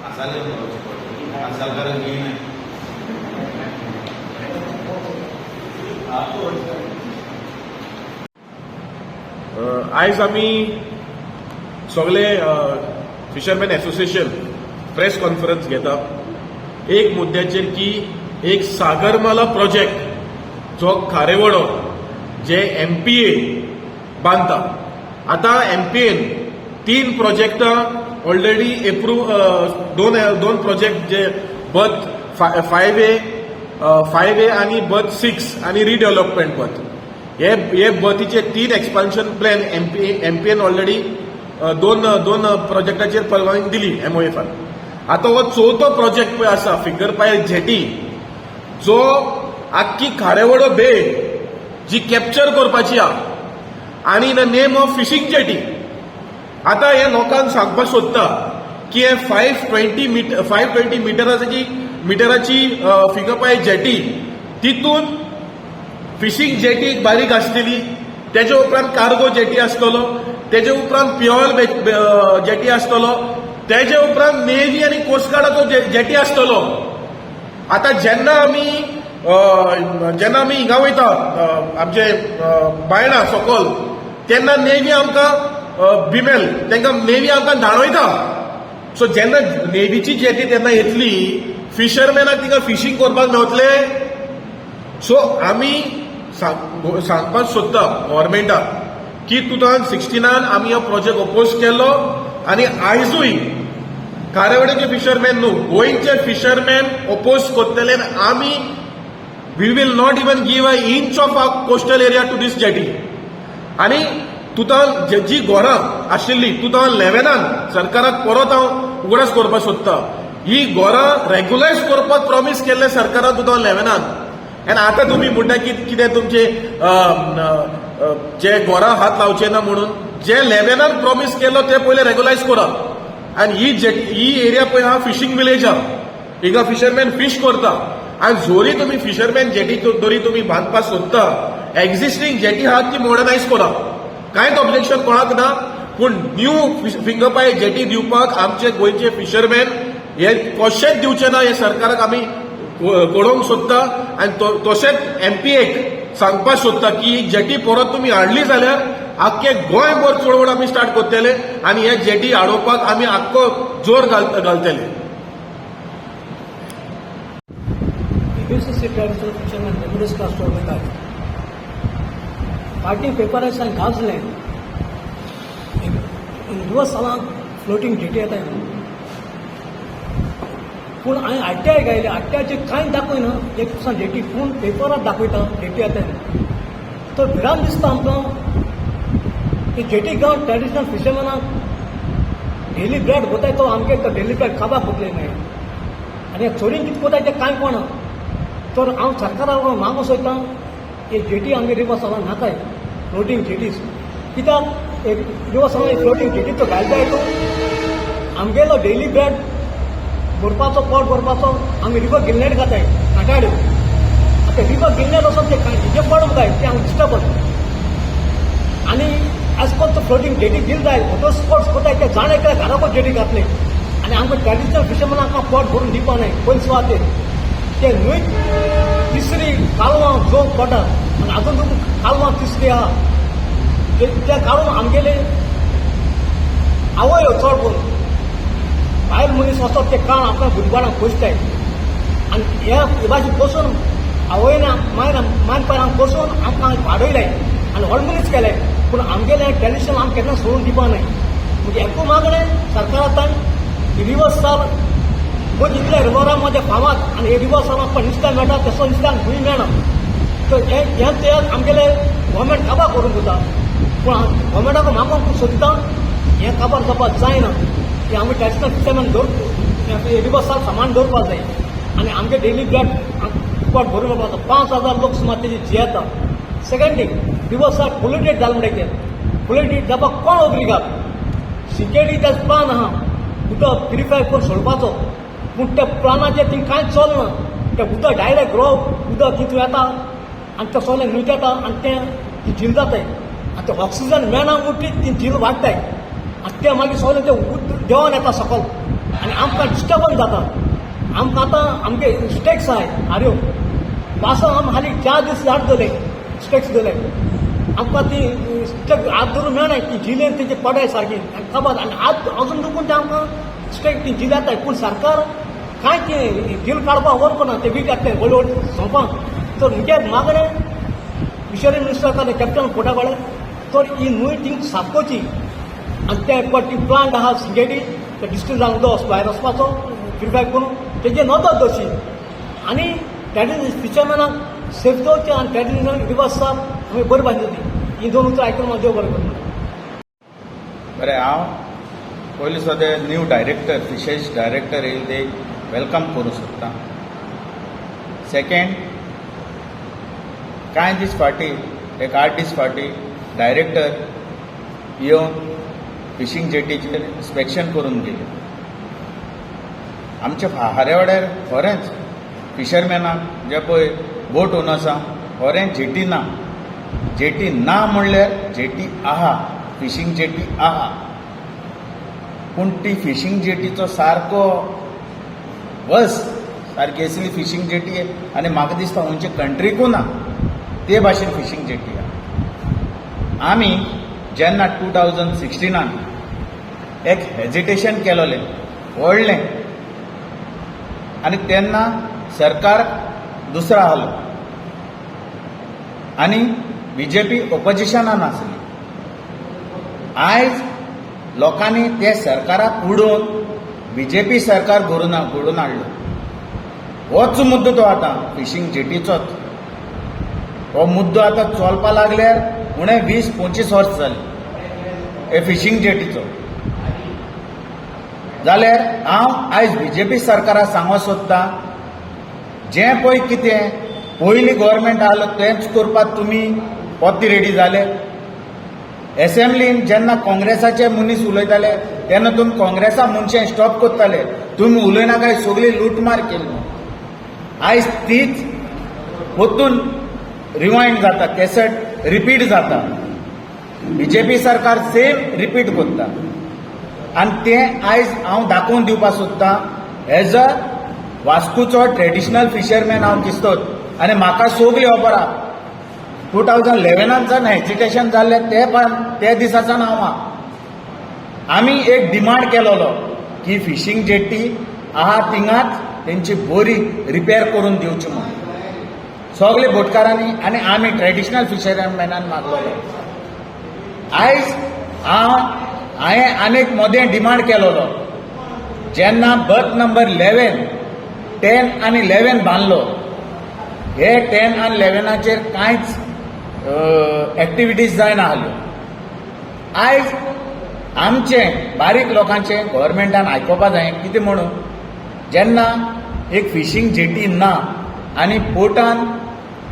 आयज आमी सगळे फिशरमॅन एसोसिएशन प्रेस कॉन्फरन्स घेता एक मुद्द्याचेर की एक सागरमाला प्रोजेक्ट जो खारेवडो जे MPA बांदता. आता MPAन 3 प्रोजेक्टां ऑलरेडी एप्रूव दोन प्रोजेक्ट जे बर्थ 5A आणि बर्थ 6 आणि रिडेव्हलपमेंट बर्थ हे बर्थीचे 3 एक्सपान्शन प्लॅन MPAन ऑलरेडी दोन प्रोजेक्टाचेर परवानगी दिली MOFान. आता हो चवथो प्रोजेक्ट पळय आसा फिगर पायल जेटी जो आख्खी खारेवडो बे जी कॅप्चर करपाची आहा आनी in the name of fishing jetty. आता हे लोकांक सांगपाक सोदता की हे 520 मिटराची फिगर पायल जेटी तितून फिशिंग जेटी बारीक आसतली, तेजे उपरांत कार्गो जेटी आसतलो, तेजे उपरांत प्युअल जेटी आसतलो, तेजे उपरांत नेव्ही आनी कोस्टगार्डाचो जेटी आसतलो. आता जेन्ना आमी हिंगा वयता आमचे बायणा सकल तेन्ना नेव्ही आमकां बिमेल तांकां नेव्ही आमकां धाडयता. सो जेन्ना नेव्हीची जेटी तेन्ना येतली फिशरमॅनाक तिका फिशींग करपाक मेळटले. सो आमी सांगपाक सोदता गव्हर्मेंटाक की 2016 आमी हो प्रोजेक्ट अपोज केल्लो आनी आयजूय खारेवड्याचे फिशरमॅन न्हू गोंयचे फिशरमॅन अपोज करतले. आमी we will not even give a inch of our coastal area to this jetty. आनी जी घोरां आशिल्ली 2011 सरकाराक परत हांव उगडास करपाक सोदता ही घोरां रेग्युलायज करपाक प्रॉमीस केल्ले सरकारान 2011. आनी आतां तुमी म्हणटा की कितें तुमचे जे घोरां हात लावचे ना म्हणून जे 11 प्रॉमीस केलो ते पयले रेग्युलायज करात. आनी ही एरिया पळय हा फिशींग विलेज हा, हिंगा फिशरमॅन फीश करता. आनी जोरी तुमी फिशरमॅन जेटी जोरी तुमी बांदपाक सोदता एक्झिस्टिंग जेटी आहात ती मॉडर्नायज करा, कांयच ऑब्जेक्शन कोणाक ना. पूण न्यू फिंगर पाय जेटी दिवपाक आमचे गोंयचे फिशरमॅन हे कशेंच दिवचे ना हे सरकाराक आमी कळोवंक सोदता. आनी तशेंच MPAक सांगपाक सोदता की जेटी परत तुमी हाडली जाल्यार आख्खे गोंयभर चळवळ आमी स्टार्ट करतले आनी हे जेटी हाडोवपाक आमी आख्खो जोर घालतले. पार्टी पेपराच्यान गाजलें दिवस सालांत फ्लोटींग जेटी येताय पूण हांवें आट्याय गायले आट्याचे कांय दाखयना एक दिसा जेटी पूण पेपरार दाखयता जेटी येताय. तर भिरांत दिसता आमकां की जेटी गांव ट्रेडिशनल फिशरमॅनाक डेली ब्रेड कोताय तो आमगे डेली ब्रेड खावपाक कोतले न्हय. आनी चोरीन कितें कोताय तें कांय कळना. तर हांव सरकाराक मागूंक सोदतां की जेटी आमगे रिवर सालांत नाकाय फ्लोटींग जेटीज. कित्याक रिवर सालांत फ्लोटींग जेटी तो घालताय तो आमगेलो डेली ब्रेड भरपाचो पोट भरपाचो आमी रिवर गिलनेट घाताय काटाड्यो. आतां रिवर गिलनेट वचोन ते पोट वताय ते आमकां डिस्टर्ब जाता. आनी एज पर तो फ्लोटींग जेटी दिल जाय वॉटर स्पोर्ट्स कोताय ते जाण एकल्या घराको जेटी घातले आनी आमकां ट्रेडिशनल फिशरमॅनाक पोट भरून दिवपा न्हय. पयस सुवातेर ते न्हंय तिसरी कालवां जोग पडटा आनी आजून कालवां तिसरी आहा ते काडून आमगेले आवय चड करून भायर मनीस वचप ते काळ आमकां गुडबाडाक पोसताय. आनी हे भाशेन बसून आवयना मायर पांयांक बसून आमकां वाडयलाय आनी व्हड मनीस केले. पूण आमगेलें ट्रेडिशन आमकां केन्ना सोडून दिवपा न्हय. म्हणजे एकू मागणें सरकारांतान रिवर साल गोंय जितल्या रिवरा मध्ये फामाद आनी हे रिवर सालांत पण नुस्तें मेळटा तसो नुस्त्याक खंय मेळना. तर हे आमगेले गव्हर्मेंट काबार करून दिता. पूण गव्हर्मेंटाक मागूंक सोदता हें काबार जावपाक जायना की आमी ट्रेडिशनल फिशरमॅन रिवर साल सामान दवरपाक जाय आनी आमगे डेली ब्रेड पोट भरून येवपाक 5,000 लोक सुमार तेजी जियेता. सेकंड थींग रिवर साल पोल्युटेड जालें म्हणटकीर पोल्युटेड जावपाक कोण ओगरी घाल. सिक्युरिटी तेजो प्लान आहा उदक प्युरिफाय करून सोडपाचो पूण त्या प्लानाचेर थिंग कांयच चलना. ते उदक डायरेक्ट उदक तितून येता आनी तें सगळें न्हंयत येता आनी तें झील जाताय. आनी तें ऑक्सिजन मेळना म्हणटी ती झील वाडटाय आनी तें मागीर सगळें तें देंवन येता सकयल आनी आमकां डिस्टर्बन्स जाता. आमकां आतां आमगे स्टेक्स आहाय आर्यो पासो आम हालीं 4 दीस जाट दवरले स्टेक्स दवरले. आमकां ती स्टेक हात धरून मेळनाय ती जिलेन तेजे पडाय सारकी आनी खबर आनी आज अजून दुखून ते आमकां स्टेक ती जिल्याताय. पूण सरकार कांय ते जील काडपाक वर करना ते वीक येतले व्हड व्हड सोंपाक. तर म्हजे मागणें फिशरी मिनिस्टर जाता कॅप्टन कोटागोळे तर ही न्हंय थिंग साफ करची आनी ते ती प्लांट आहा सिंगेडी ते डिस्ट्रीक्ट जावन भायर वचपाचो फिडबॅक करून तेजे नदर दवरची आनी ट्रेडिशनल फिशरमॅनाक सेफ दवरचें आनी ट्रेडिशनल रिवर्स साफ आमी बरी बांदली. ही दोन उतरां आयकून म्हाका देव बरें करूं. बरें, हांव पयलीं सद्या न्यू डायरेक्टर फिशरीज डायरेक्टर येयले ते वेलकम करूं सोदतां. सेकेंड, कांय दीस फाटीं 8 दीस फाटीं डायरेक्टर येवन फिशींग जेटीचेर इन्स्पेक्शन करून गेले. आमच्या हारे वाड्यार खरेंच फिशरमॅनाक जे पळय बोट ओनर्सा खरेंच जेटी ना. जेटी ना म्हणल्यार जेटी आहा, फिशींग जेटी आहा, पूण ती फिशींग जेटीचो सारको सारकी असली फिशींग जेटी आनी म्हाका दिसता खंयचे कंट्रीकू ना ते भाशेन फिशींग जेटी आहा. आमी जेन्ना 2016 एक हेजिटेशन केलोलें व्हडलें आनी तेन्ना सरकार दुसरो आहलो आनी बीजेपी ऑपोजिशनान आसली. आयज लोकांनी ते सरकाराक उडोवन बीजेपी सरकार घडून हाडलो. होच मुद्दो तो आतां फिशींग जेटीचोच. हो मुद्दो आतां चलपा लागल्यार उणें 20-25 वर्स जालीं हे फिशींग जेटीचो. जाल्यार हांव आयज बीजेपी सरकाराक सांगूंक सोदतां, जें पळय कितें पयलीं गव्हर्मेंट आहलो तेंच करपाक तुमी पोत्ती रेडी जाले. एसेंब्लीन जेन्ना काँग्रेसाचे मनीस उलयताले तेन्ना तुमी काँग्रेसा मनशां स्टॉप करताले. तुमी उलयनाकाय सगळी लुटमार केली. आयज तीच परतून रिवायंड जाता, कॅसेट रिपीट जाता. बीजेपी सरकार सेम रिपीट करता आनी तें आयज हांव दाखोवन दिवपाक सोदतां. एज अ वास्कोचो ट्रेडिशनल फिशरमॅन हांव किस्तोत आनी म्हाका सगळी खबर आहा. 2011 हेजिटेशन जाल्लें ते दिसाच्यान हांव आमी एक डिमांड केलोलो की फिशींग जेटी आहा थिंगाच तेंची बरी रिपेर करून दिवची म्हणून सगळे बोटकारांनी आनी आमी ट्रेडिशनल फिशरमॅनान मागलोलो. आयज हांवें आनीक मोदें डिमांड केलोलो. जेन्ना बर्थ नंबर 11, 10 आनी 11 बांदलो, हे 10 आनी 11चेर कांयच एक्टिविटीज जायना आहल्यो. आयज आमचे बारीक लोकांचें गव्हर्मेंटान आयकोपा जाय कितें म्हणून. जेन्ना एक फिशींग जेटी ना आनी पोर्टान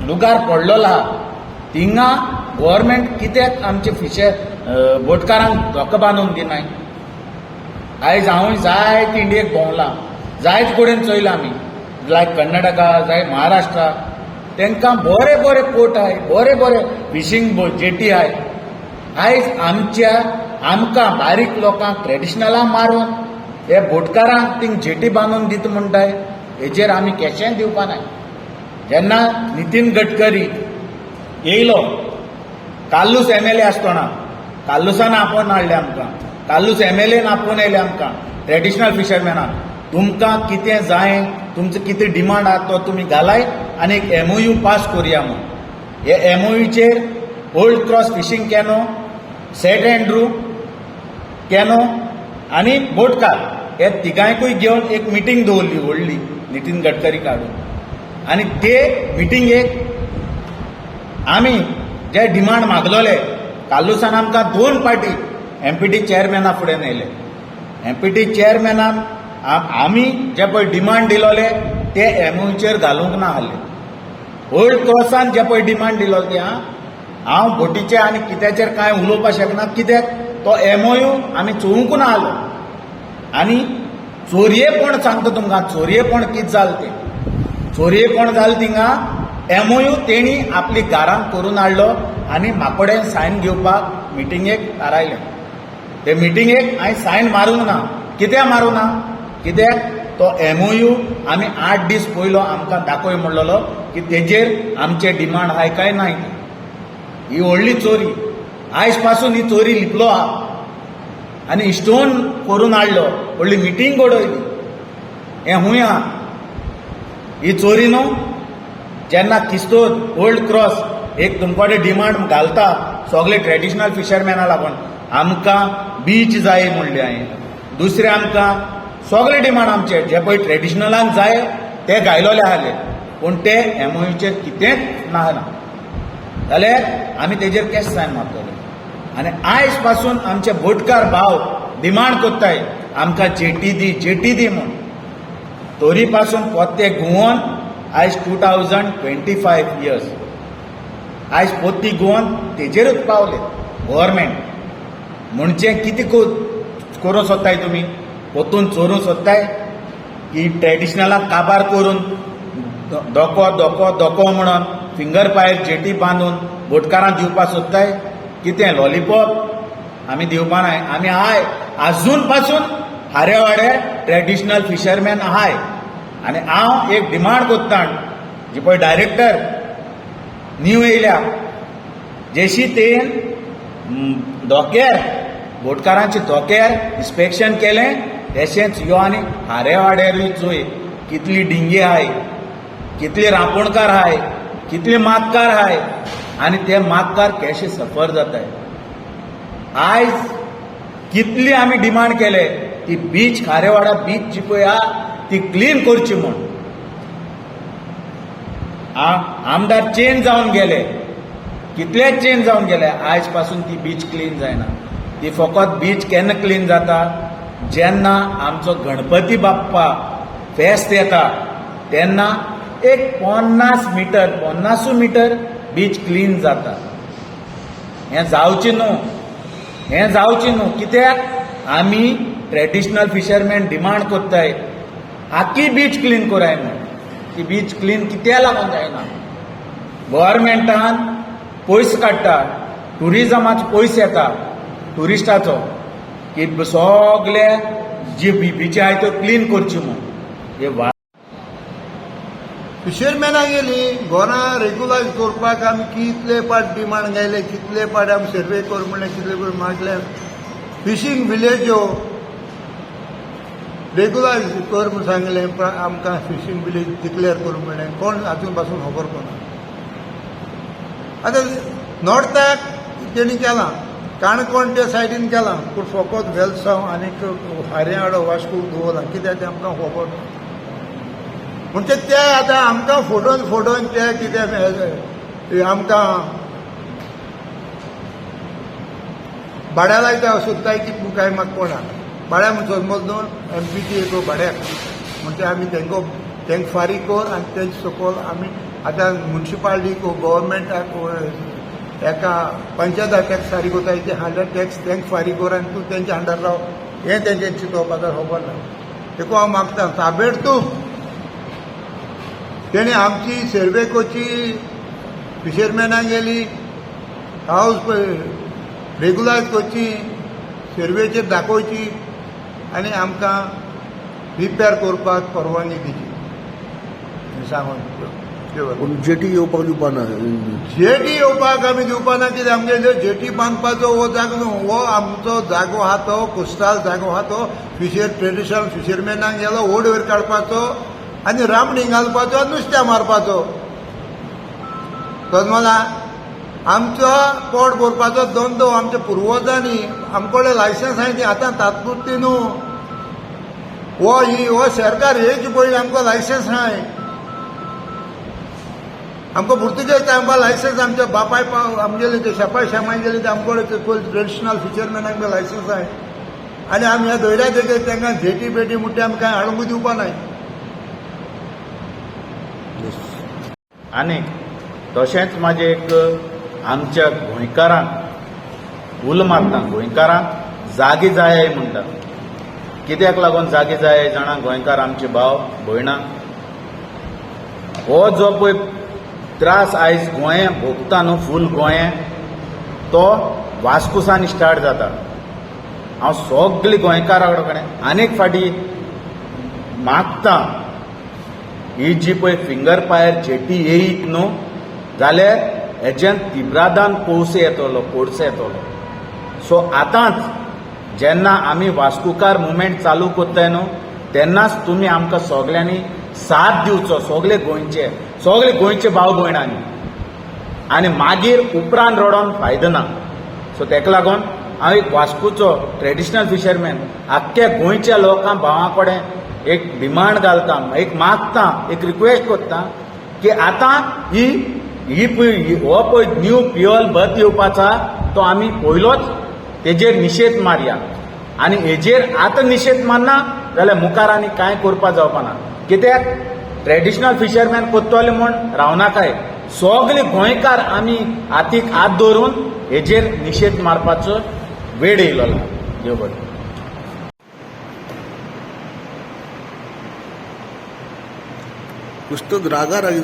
लुगार पडलेलो आहा थिंगा गव्हर्मेंट कित्याक आमचे बोटकारांक धोको बांदून दिनाय. आयज हांव जायत इंडियेक भोंवलां, जायत कडेन चोयलां आमी, लायक कर्नाटका जाय महाराष्ट्रा. तांकां बरे बरे पोर्ट आहाय, बरे बरे फिशींग जेटी आहाय. आयज आमकां बारीक लोकांक ट्रेडिशनलां मारून हे बोटकारांक थिंग जेटी बांदून दिता म्हणटाय हेजेर आमी केशेंय दिवपा नाय. जेन्ना नितीन गडकरी येयलो काल्लूस MLA आसतना, काल्लूसान आपोवन हाडले आमकां, काल्लूस MLAन आपोवन येयले आमकां ट्रेडिशनल फिशरमॅनाक. तुमकां कितें जाय, तुमचो कितें डिमांड आहा तो तुमी घालाय आनी एक MOU पास करुया म्हणून. हे MOUचेर old cross fishing canoe, saint Andrew canoe आनी बोटकार हे तिगांयकूय घेवन एक मिटींग दवरली व्हडली नितीन गडकरी काडून. आनी ते मिटींगेक आमी जे डिमांड मागलोले काल्लूसान आमकां 2 फावटी MPT चेअरमॅना फुडें न्हेले. MPT चेअरमॅनान आमी जे पळय डिमांड दिलोले ते MOUचेर घालूंक ना आहले. ओल्ड क्रॉसान जे पळय डिमांड दिलो ते हांव बोटीचे आनी कित्याचेर कांय उलोवपाक शकना कित्याक तो MOU आमी चोवूंक ना आहलो. आनी चोरयेपण सांगता तुमकां, चोरयेपण कितें जालें तें. चोरयेपण जालें थिंगा MOU तेणी आपली घरांत करून हाडलो आनी म्हाकोडेन सायन घेवपाक मिटिंगेक थारायलें. ते मिटिंगेक हांवें सायन मारूंक ना. कित्याक मारूंक ना, कित्याक तो MOU आमी 8 दीस पयलो आमकां दाखय म्हणलेलो की तेजेर आमचे डिमांड आहाय काय नाही. ही व्हडली चोरी. आयज पासून ही चोरी लिपलो आहा आनी इश्टोन करून हाडलो. व्हडली मिटींग घडयली. हें हूंय आहा. ही चोरी न्हू. जेन्ना किस्तोर ओल्ड क्रॉस एक तुमकोडे डिमांड घालता सगळे ट्रेडिशनल फिशरमॅना लागून आमकां बीच जाय म्हणले हांवें. दुसरे आमकां सगळे डिमांड आमचे जे पळय ट्रेडिशनलांक जाय ते घायलोले आसले पूण ते MOUचेर कितेंच नाहना जाल्यार आमी तेजेर केस सायन मारतले. आनी आयज पासून आमचे बोटकार भाव डिमांड कोत्ताय आमकां जेटी दी म्हूण. तोरी पासून पोत्ते गोवन आयज 2025 इयर्स. आयज पोत्ती गोवन तेजेरूच पावले. गव्हर्मेंट म्हणजे कितें करूं सोदताय तुमी? पोतून चोरूं सोदताय की ट्रेडिशनलाक काबार करून दोको म्हणून फिंगर पायर जेटी बांदून बोटकारांक दिवपाक सोदताय? कितें लॉलीपॉप आमी दिवपा नाय. आमी आहाय आजून पासून हारेवाडे ट्रेडिशनल फिशरमॅन आहाय. आनी हांव एक डिमांड कोत्ता जी पळय डायरेक्टर न्यू येयल्या जेशी तेन धोक्यार बोटकारांचे धोक्यार इन्स्पेक्शन केलें तशेंच यो आनी हारेवाड्यारूय चोय कितली डिंगे आहाय, कितले रांपोणकार आहाय, कितले मागकार आहाय आनी ते मागकार कशे सफर जाताय. आयज कितली आमी डिमांड केले ती बीच खारेवाडा बीच जी पळय आहा ती क्लीन करची म्हूण. आमदार चेंज जावन गेले, कितलेच चेंज जावन गेले, आयज पासून ती बीच क्लीन जायना. ती फकत बीच केन्ना क्लीन जाता जेन्ना आमचो गणपती बाप्पा फेस्त येता तेन्ना एक 50 मिटर बीच क्लीन जाता. हें जावचें न्हू. कित्याक आमी ट्रेडिशनल फिशरमॅन डिमांड कोत्ताय आख्खी बीच क्लीन कोराय म्हूण. ती बीच क्लीन कित्याक लागून जायना? गव्हर्मेंटान पयस काडटा, टुरिजमाचो पयस येता टुरिस्टाचो की सगळे जे बीची आहाय त्यो क्लीन करची म्हूण. फिशरमॅनाक गेली घरां रेग्युलायज करपाक आमी कितले पाट डिमांड घायले, कितले पाट आमी सर्वे कर म्हणलें, कितले करून मागले. फिशींग विलेज्यो रेग्युलायज कर म्हूण सांगलें आमकां फिशींग विलेज डिक्लेअर कर म्हणलें. कोण आजून पासून खबर कोना. आतां नॉर्थाक तेणी केलां, काणकोण त्या सायडीन केलां पूण फकत वेलसांव आनीक हारेवाडो वास्को दवरलां. कित्याक तें आमकां खबर ना. म्हणजे ते आतां आमकां फोडोवन ते कितें आमकां भाड्या लायता सोदताय की काय म्हाका कोणा भाड्या म्हणून समज न्हू MPची एक भाड्याक म्हणजे आमी तांकां फारीक कर आनी तेंचे सकयल आमी आतां म्युन्सिपालिटीक गव्हर्मेंटाक एका पंचायताक टॅक्स फारीक कोताय ते 100 टॅक्स तांकां फारीक कर आनी तूं तेंच्या अंडर राव. हें तेंचे चिंतोवपाक खबर ना. देखून हांव मागता ताबडतोब तेणी आमची सर्वे करची, फिशरमॅनाक गेली हावज रेग्युलायज करची, सर्वेचेर दाखोवची आनी आमकां रिपेर करपाक परवानगी दिवची सांगून. जेटी येवपाक दिवपा ना. जेटी येवपाक आमी दिवपा ना. कित्याक आमगे जेटी बांदपाचो हो जागो न्हू. हो आमचो जागो आहा तो कोस्टाल जागो आहा तो ट्रेडिशनल फिशरमॅनाक गेलो ओड वयर काडपाचो आनी रामणी घालपाचो आनी नुस्त्या मारपाचो. मला आमचो पोट भरपाचो धंदो आमच्या पुर्वजांनी आमकोडे लायसन्स आहाय ती आतां तात्पुरती न्हू. हो सरकार हेच पयलीं आमकां लायसन्स आहाय. आमकां पुर्तुगेज टायमार लायसन्स आमच्या बापाय आमगेले ते शेपाय शेमाय गेले ते आमकोडे ट्रेडिशनल फिशरमॅनाक बी लायसन्स आहाय आनी आमी ह्या दोयड्या देगेर तांकां झेटी बेटी म्हणटा आमी कांय हाडूंक दिवपा नाय. आनी तशेंच म्हाजे एक आमच्या गोंयकारांक उल मारता. गोंयकारांक जागे जाय म्हणटा. कित्याक लागून जागे जाय जाणा गोंयकार आमचे भाव भयणां. हो जो पळय त्रास आयज गोंया भोगता न्हू फूल गोंया तो वास्कुसान स्टार्ट जाता. हांव सगळे गोंयकारा कडेन आनीक फाटी मागता ही जी पळय फिंगर फायर जेटी येयत न्हू जाल्यार हेच्यान तिब्रादान पोरसे येतलो सो आतांच जेन्ना आमी वास्कुकार मुवमेंट चालू कोत्ताय न्हू तेन्नाच तुमी आमकां सगळ्यांनी साथ दिवचो सगळे गोंयचे भाव भयणांनी आनी मागीर उपरांत रडोन फायदो ना सो तेका लागून हांव एक वास्कोचो ट्रेडिशनल फिशरमॅन आख्ख्या गोंयच्या लोकां भावां कडेन एक डिमांड घालता एक मागता एक रिक्वेस्ट कोत्ता की आतां हो पळय न्यू फ्युअल बर्थ येवपाचा तो आमी पयलोच तेजेर निशेध मारया आनी हेजेर आतां निशेध मारना जाल्यार मुखार आनी कांय करपा जावपाना कित्याक ट्रेडिशनल फिशरमॅन कोत्तोले म्हूण रावनाकाय सगळे गोंयकार आमी हातीक हात धरून हेजेर निशेध मारपाचो वेळ येयलो देव बरें कुछ तो रागा रही